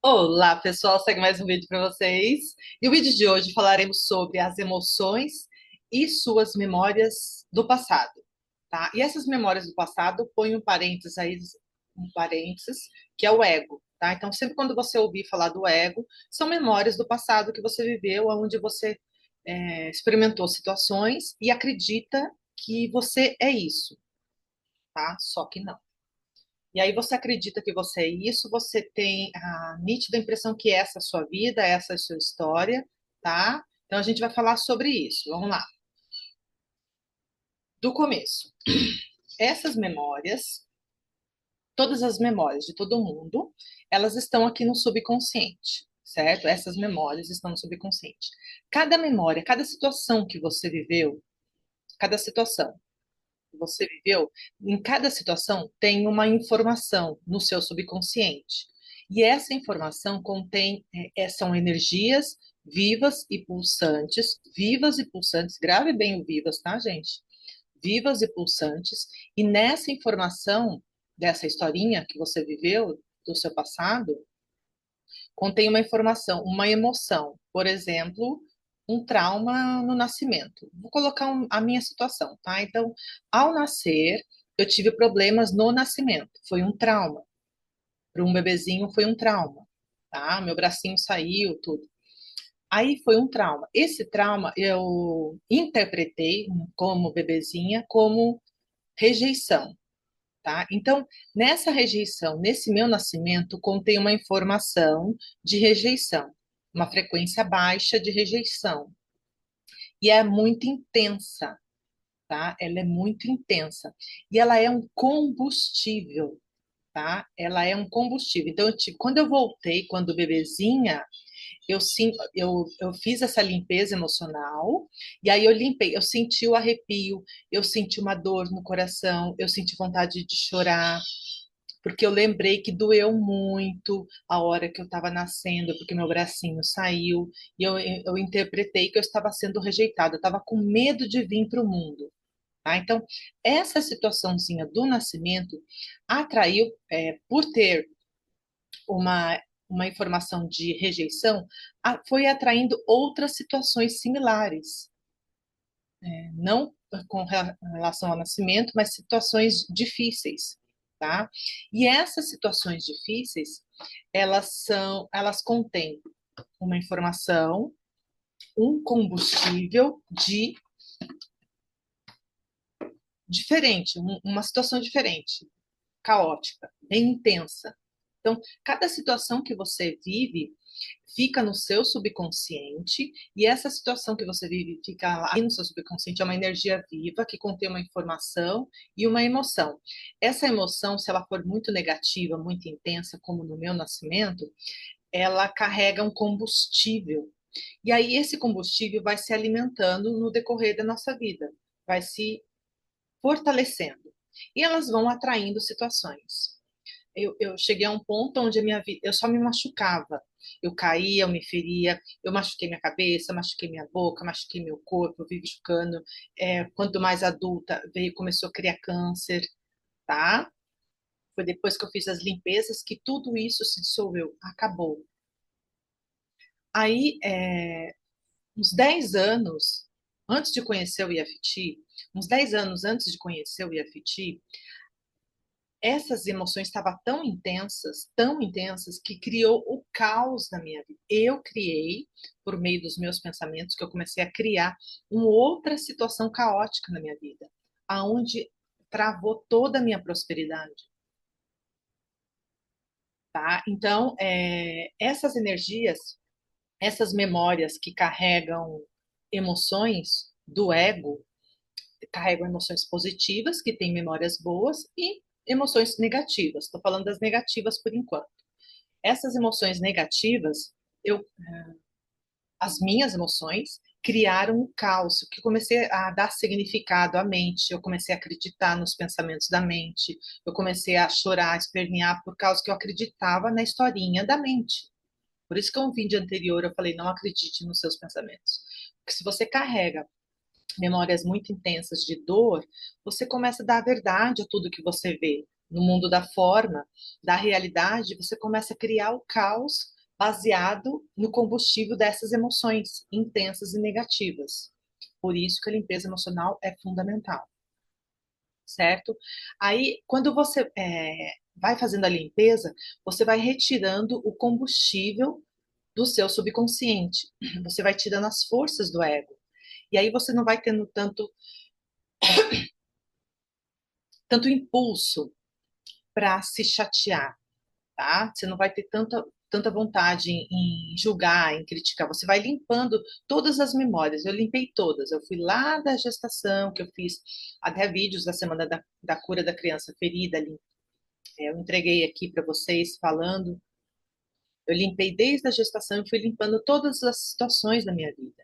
Olá, pessoal, segue mais um vídeo para vocês. E o vídeo de hoje falaremos sobre as emoções e suas memórias do passado, tá? E essas memórias do passado, põe um parênteses aí, um parênteses, que é o ego, tá? Então, sempre quando você ouvir falar do ego, são memórias do passado que você viveu, onde você experimentou situações e acredita que você é isso, tá? Só que não. E aí você acredita que você é isso, você tem a nítida impressão que essa é a sua vida, essa é a sua história, tá? Então a gente vai falar sobre isso. Vamos lá. Do começo. Essas memórias, todas as memórias de todo mundo, elas estão aqui no subconsciente, certo? Essas memórias estão no subconsciente. Cada memória, cada situação que você viveu, cada situação que você viveu, em cada situação tem uma informação no seu subconsciente. E essa informação contém, são energias vivas e pulsantes, grave bem o vivas, tá, gente? Vivas e pulsantes, e nessa informação, dessa historinha que você viveu, do seu passado, contém uma informação, uma emoção, por exemplo, um trauma no nascimento. Vou colocar a minha situação, tá? Então, ao nascer, eu tive problemas no nascimento, foi um trauma. Para um bebezinho foi um trauma, tá? Meu bracinho saiu, tudo. Aí foi um trauma. Esse trauma eu interpretei como bebezinha como rejeição, tá? Então, nessa rejeição, nesse meu nascimento, contém uma informação de rejeição, uma frequência baixa de rejeição. E é muito intensa, tá? Ela é muito intensa. E ela é um combustível, tá? Ela é um combustível. Então, quando eu voltei, quando bebezinha, eu fiz essa limpeza emocional, e aí eu limpei, eu senti o arrepio, eu senti uma dor no coração, eu senti vontade de chorar, porque eu lembrei que doeu muito a hora que eu estava nascendo, porque meu bracinho saiu, e eu interpretei que eu estava sendo rejeitada, eu estava com medo de vir para o mundo. Tá? Então, essa situaçãozinha do nascimento atraiu, por ter uma informação de rejeição, foi atraindo outras situações similares, não com relação ao nascimento, mas situações difíceis, tá? E essas situações difíceis, elas contêm uma informação, um combustível diferente, uma situação diferente, caótica, bem intensa. Então, cada situação que você vive fica no seu subconsciente, e essa situação que você vive fica lá no seu subconsciente, é uma energia viva que contém uma informação e uma emoção. Essa emoção, se ela for muito negativa, muito intensa, como no meu nascimento, ela carrega um combustível. E aí esse combustível vai se alimentando no decorrer da nossa vida, vai se fortalecendo. E elas vão atraindo situações. Eu cheguei a um ponto onde a minha vida, eu só me machucava. Eu caía, eu me feria, eu machuquei minha cabeça, machuquei minha boca, machuquei meu corpo, eu vivi machucando. Quanto mais adulta, começou a criar câncer, tá? Foi depois que eu fiz as limpezas que tudo isso se dissolveu, acabou. Aí, uns 10 anos antes de conhecer o IFT, uns 10 anos antes de conhecer o IFT, essas emoções estavam tão intensas, que criou o caos na minha vida. Eu criei, por meio dos meus pensamentos, que eu comecei a criar uma outra situação caótica na minha vida, aonde travou toda a minha prosperidade, tá? Então, essas energias, essas memórias que carregam emoções do ego, carregam emoções positivas, que têm memórias boas, e emoções negativas. Estou falando das negativas por enquanto. Essas emoções negativas, eu, as minhas emoções criaram um caos, que comecei a dar significado à mente, eu comecei a acreditar nos pensamentos da mente, eu comecei a chorar, a espernear, por causa que eu acreditava na historinha da mente. Por isso que um vídeo anterior eu falei, não acredite nos seus pensamentos. Porque se você carrega memórias muito intensas de dor, você começa a dar verdade a tudo que você vê. No mundo da forma, da realidade, você começa a criar o caos baseado no combustível dessas emoções intensas e negativas. Por isso que a limpeza emocional é fundamental, certo? Aí, quando você vai fazendo a limpeza, você vai retirando o combustível do seu subconsciente. Você vai tirando as forças do ego. E aí você não vai tendo tanto impulso para se chatear, tá? Você não vai ter tanta vontade em julgar, em criticar. Você vai limpando todas as memórias. Eu limpei todas. Eu fui lá da gestação, que eu fiz até vídeos da semana da cura da criança ferida. Eu entreguei aqui para vocês falando. Eu limpei desde a gestação e fui limpando todas as situações da minha vida,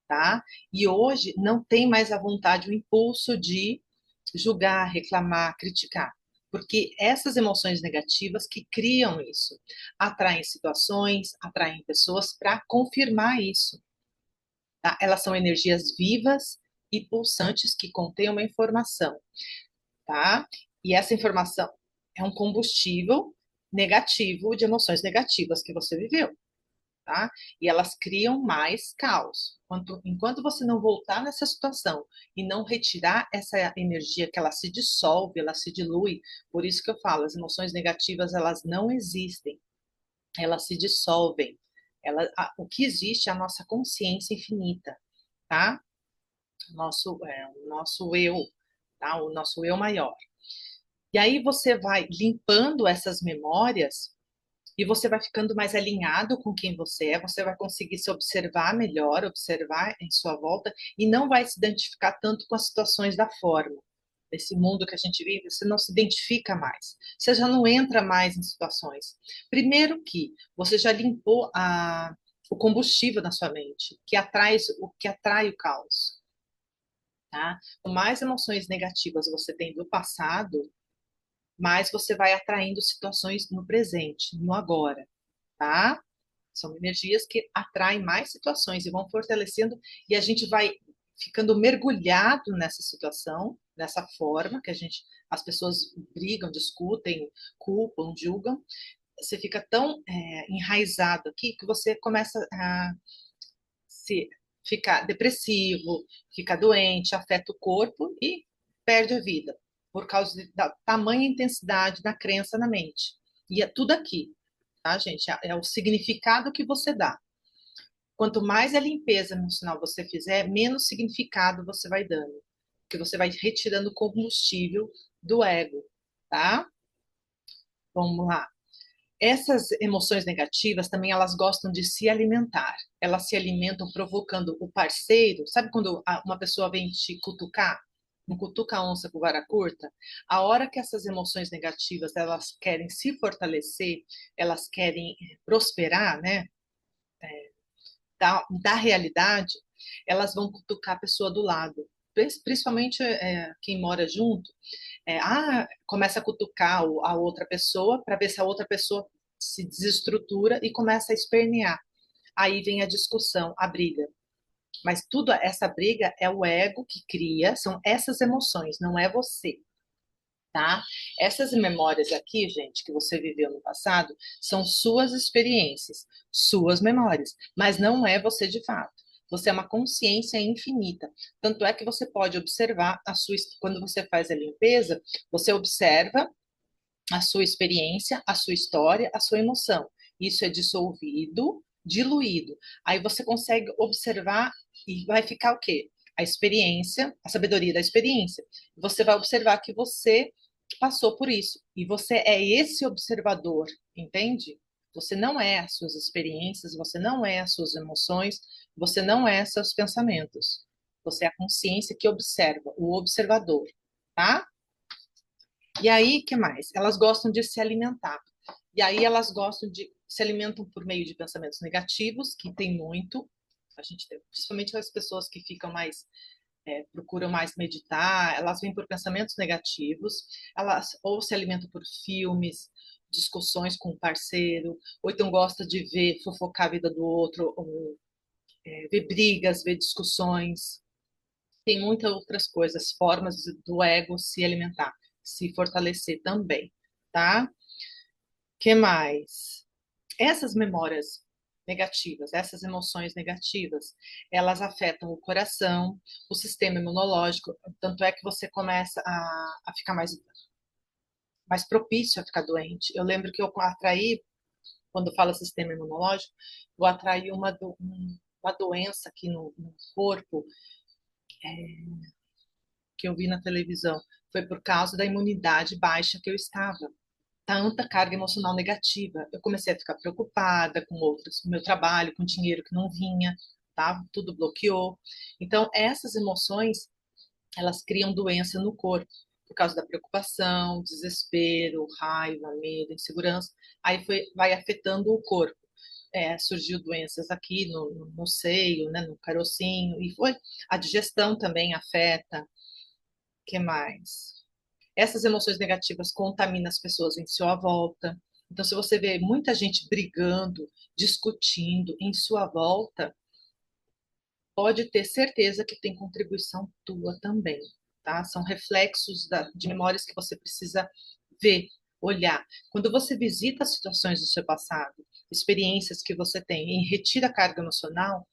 tá? E hoje não tem mais a vontade, o impulso de julgar, reclamar, criticar. Porque essas emoções negativas que criam isso, atraem situações, atraem pessoas para confirmar isso, tá? Elas são energias vivas e pulsantes que contêm uma informação, tá? E essa informação é um combustível negativo de emoções negativas que você viveu, tá? E elas criam mais caos. Enquanto você não voltar nessa situação e não retirar essa energia que ela se dissolve, ela se dilui, por isso que eu falo, as emoções negativas elas não existem, elas se dissolvem. O que existe é a nossa consciência infinita, tá? O nosso eu, tá? O nosso eu maior. E aí você vai limpando essas memórias e você vai ficando mais alinhado com quem você vai conseguir se observar melhor, observar em sua volta e não vai se identificar tanto com as situações da forma. Desse mundo que a gente vive, você não se identifica mais. Você já não entra mais em situações. Primeiro que você já limpou o combustível na sua mente, que atrai o caos, tá? Quanto mais emoções negativas você tem do passado, mais você vai atraindo situações no presente, no agora, tá? São energias que atraem mais situações e vão fortalecendo, e a gente vai ficando mergulhado nessa situação, nessa forma que as pessoas brigam, discutem, culpam, julgam. Você fica tão enraizado aqui que você começa a se ficar depressivo, fica doente, afeta o corpo e perde a vida por causa da tamanha intensidade da crença na mente. E é tudo aqui, tá, gente? É o significado que você dá. Quanto mais a limpeza emocional você fizer, menos significado você vai dando, porque você vai retirando combustível do ego, tá? Vamos lá. Essas emoções negativas também elas gostam de se alimentar. Elas se alimentam provocando o parceiro. Sabe quando uma pessoa vem te cutucar? Não cutuca a onça com vara curta? A hora que essas emoções negativas elas querem se fortalecer, elas querem prosperar, né? Da realidade, elas vão cutucar a pessoa do lado. Principalmente quem mora junto, começa a cutucar a outra pessoa para ver se a outra pessoa se desestrutura e começa a espernear. Aí vem a discussão, a briga. Mas tudo essa briga é o ego que cria, são essas emoções, não é você, tá? Essas memórias aqui, gente, que você viveu no passado, são suas experiências, suas memórias, mas não é você de fato. Você é uma consciência infinita. Tanto é que você pode observar quando você faz a limpeza, você observa a sua experiência, a sua história, a sua emoção. Isso é dissolvido, diluído. Aí você consegue observar e vai ficar o quê? A experiência, a sabedoria da experiência. Você vai observar que você passou por isso e você é esse observador, entende? Você não é as suas experiências, você não é as suas emoções, você não é seus pensamentos. Você é a consciência que observa, o observador, tá? E aí, que mais? Elas gostam de se alimentar. E aí elas gostam de se alimentam por meio de pensamentos negativos, que tem muito. A gente tem, principalmente as pessoas que ficam mais procuram mais meditar, elas vêm por pensamentos negativos, elas ou se alimentam por filmes, discussões com o parceiro, ou então gosta de ver fofocar a vida do outro, ou ver brigas, ver discussões. Tem muitas outras coisas, formas do ego se alimentar, se fortalecer também, tá? Que mais? Essas memórias negativas, essas emoções negativas, elas afetam o coração, o sistema imunológico, tanto é que você começa a ficar mais propício a ficar doente. Eu lembro que eu atraí, quando fala sistema imunológico, eu atraí uma doença aqui no corpo, que eu vi na televisão. Foi por causa da imunidade baixa que eu estava. Tanta carga emocional negativa. Eu comecei a ficar preocupada com outros, com meu trabalho, com dinheiro que não vinha, tá? Tudo bloqueou. Então, essas emoções, elas criam doença no corpo por causa da preocupação, desespero, raiva, medo, insegurança. Aí vai afetando o corpo. Surgiu doenças aqui no seio, né, no carocinho, e foi. A digestão também afeta. O que mais? Essas emoções negativas contaminam as pessoas em sua volta. Então, se você vê muita gente brigando, discutindo em sua volta, pode ter certeza que tem contribuição tua também, tá? São reflexos de memórias que você precisa ver, olhar. Quando você visita as situações do seu passado, experiências que você tem e retira a carga emocional,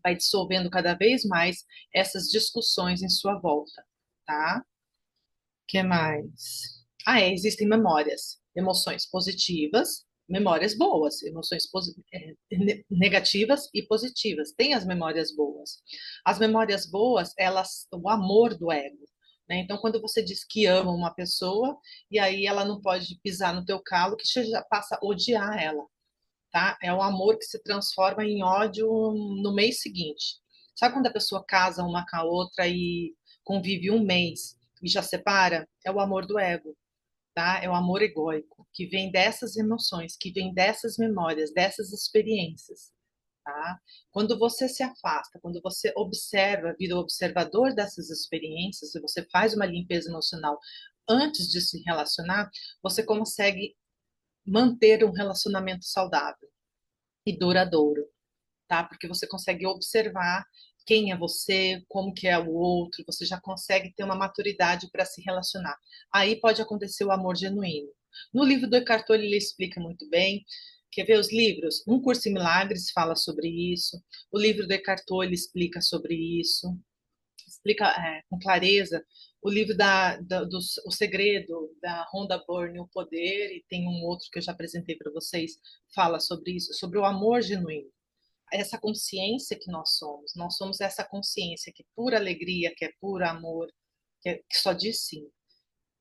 vai dissolvendo cada vez mais essas discussões em sua volta, tá? Que mais? Existem memórias, emoções positivas, memórias boas, negativas e positivas. Tem as memórias boas. As memórias boas, elas, o amor do ego. Né? Então, quando você diz que ama uma pessoa e aí ela não pode pisar no teu calo, que você já passa a odiar ela, tá? É o amor que se transforma em ódio no mês seguinte. Sabe quando a pessoa casa uma com a outra e convive um mês e já separa? É o amor do ego, tá? É o amor egóico, que vem dessas emoções, que vem dessas memórias, dessas experiências, tá? Quando você se afasta, quando você observa, vira o observador dessas experiências, e você faz uma limpeza emocional antes de se relacionar, você consegue manter um relacionamento saudável e duradouro, tá? Porque você consegue observar quem é você, como que é o outro, você já consegue ter uma maturidade para se relacionar. Aí pode acontecer o amor genuíno. No livro do Eckhart Tolle ele explica muito bem. Quer ver os livros? Um Curso em Milagres fala sobre isso. O livro do Eckhart Tolle explica sobre isso. Explica com clareza. O livro O Segredo, da Rhonda Byrne, O Poder, e tem um outro que eu já apresentei para vocês, fala sobre isso, sobre o amor genuíno, essa consciência que nós somos essa consciência que é pura alegria, que é puro amor, que só diz sim.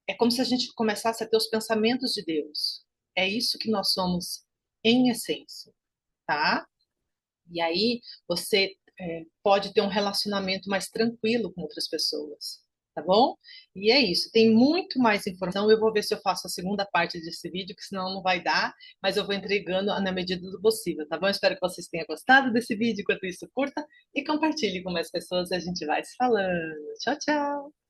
É como se a gente começasse a ter os pensamentos de Deus. É isso que nós somos em essência, tá? E aí você pode ter um relacionamento mais tranquilo com outras pessoas, tá bom? E é isso. Tem muito mais informação. Eu vou ver se eu faço a segunda parte desse vídeo, que senão não vai dar, mas eu vou entregando na medida do possível, tá bom? Espero que vocês tenham gostado desse vídeo. Enquanto isso, curta e compartilhe com mais pessoas e a gente vai se falando. Tchau, tchau!